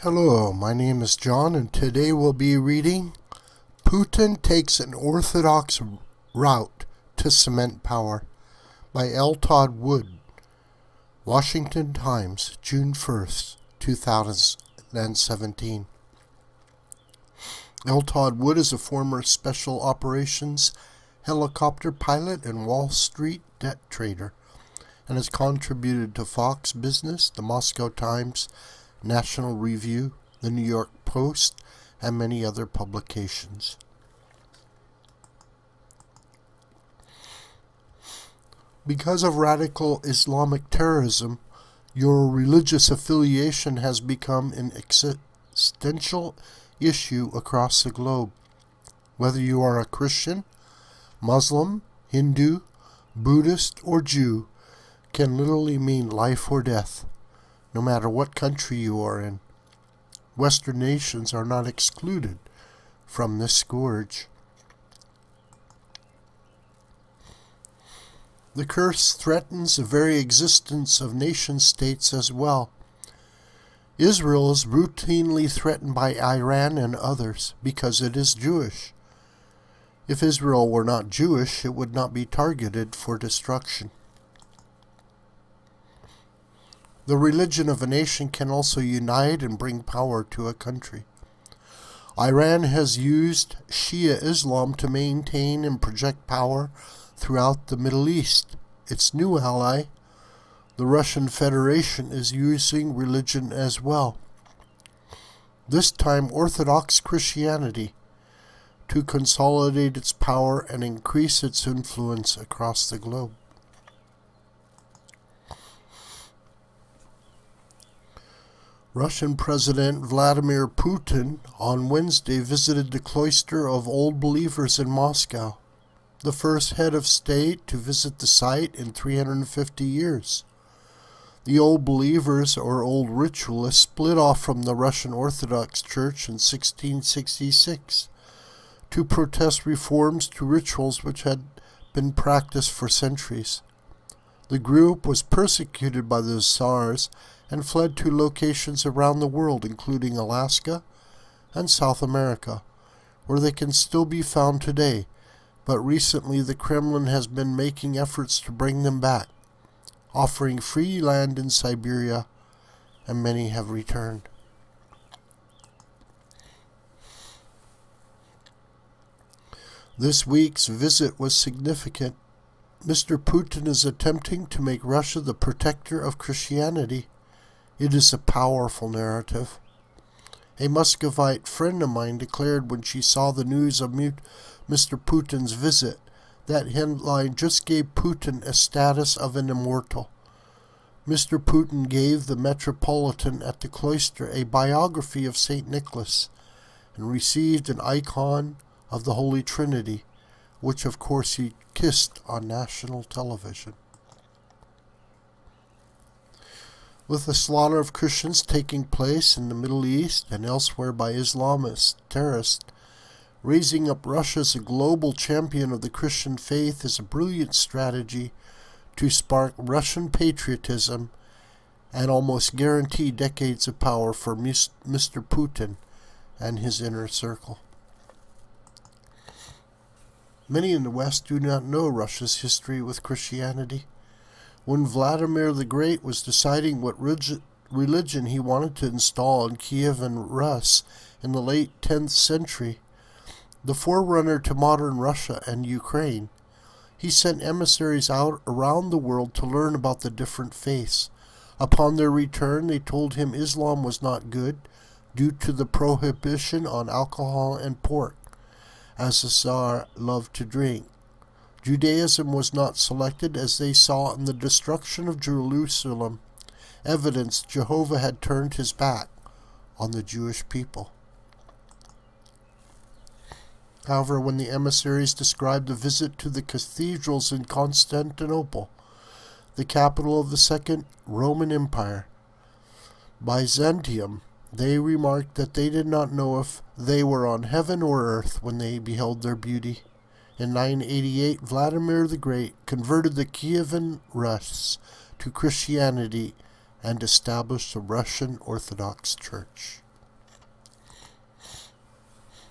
Hello, my name is John, and today we'll be reading Putin Takes an Orthodox Route to Cement Power by Todd, Washington Times, June 1st, 2017. Todd is a former special operations helicopter pilot and Wall Street debt trader, and has contributed to Fox Business, the Moscow Times, National Review, the New York Post, and many other publications. Because of radical Islamic terrorism, your religious affiliation has become an existential issue across the globe. Whether you are a Christian, Muslim, Hindu, Buddhist, or Jew, can literally mean life or death, no matter what country you are in. Western nations are not excluded from this scourge. The curse threatens the very existence of nation-states as well. Israel is routinely threatened by Iran and others because it is Jewish. If Israel were not Jewish, it would not be targeted for destruction. The religion of a nation can also unite and bring power to a country. Iran has used Shia Islam to maintain and project power throughout the Middle East. Its new ally, the Russian Federation, is using religion as well. This time Orthodox Christianity, to consolidate its power and increase its influence across the globe. Russian President Vladimir Putin on Wednesday visited the cloister of Old Believers in Moscow, the first head of state to visit the site in 350 years. The Old Believers, or Old Ritualists, split off from the Russian Orthodox Church in 1666 to protest reforms to rituals which had been practiced for centuries. The group was persecuted by the Tsars and fled to locations around the world, including Alaska and South America, where they can still be found today, but recently the Kremlin has been making efforts to bring them back, offering free land in Siberia, and many have returned. This week's visit was significant. Mr. Putin is attempting to make Russia the protector of Christianity. It is a powerful narrative. A Muscovite friend of mine declared when she saw the news of Mr. Putin's visit that headline just gave Putin a status of an immortal. Mr. Putin gave the Metropolitan at the cloister a biography of St. Nicholas and received an icon of the Holy Trinity, which of course he kissed on national television. With the slaughter of Christians taking place in the Middle East and elsewhere by Islamist terrorists, raising up Russia as a global champion of the Christian faith is a brilliant strategy to spark Russian patriotism and almost guarantee decades of power for Mr. Putin and his inner circle. Many in the West do not know Russia's history with Christianity. When Vladimir the Great was deciding what religion he wanted to install in Kiev and Rus in the late 10th century, the forerunner to modern Russia and Ukraine, he sent emissaries out around the world to learn about the different faiths. Upon their return, they told him Islam was not good due to the prohibition on alcohol and pork, as the Tsar loved to drink. Judaism was not selected as they saw in the destruction of Jerusalem evidence Jehovah had turned his back on the Jewish people. However, when the emissaries described the visit to the cathedrals in Constantinople, the capital of the Second Roman Empire, Byzantium, they remarked that they did not know if they were on heaven or earth when they beheld their beauty. In 988, Vladimir the Great converted the Kievan Rus to Christianity and established the Russian Orthodox Church.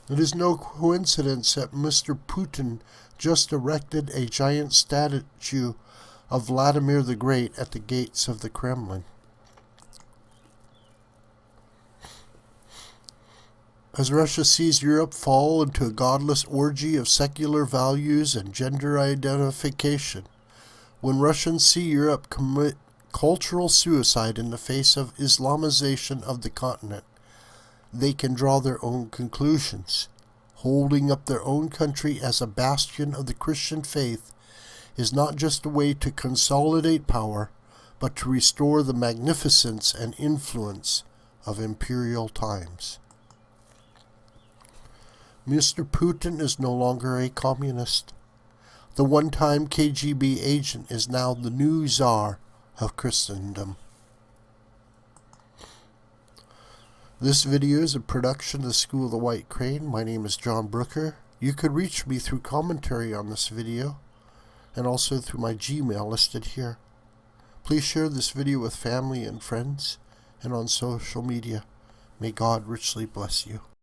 It is no coincidence that Mr. Putin just erected a giant statue of Vladimir the Great at the gates of the Kremlin. As Russia sees Europe fall into a godless orgy of secular values and gender identification, when Russians see Europe commit cultural suicide in the face of Islamization of the continent, they can draw their own conclusions. Holding up their own country as a bastion of the Christian faith is not just a way to consolidate power, but to restore the magnificence and influence of imperial times. Mr. Putin is no longer a communist. The one-time KGB agent is now the new Tsar of Christendom. This video is a production of the School of the White Crane. My name is John Brooker. You could reach me through commentary on this video and also through my Gmail listed here. Please share this video with family and friends and on social media. May God richly bless you.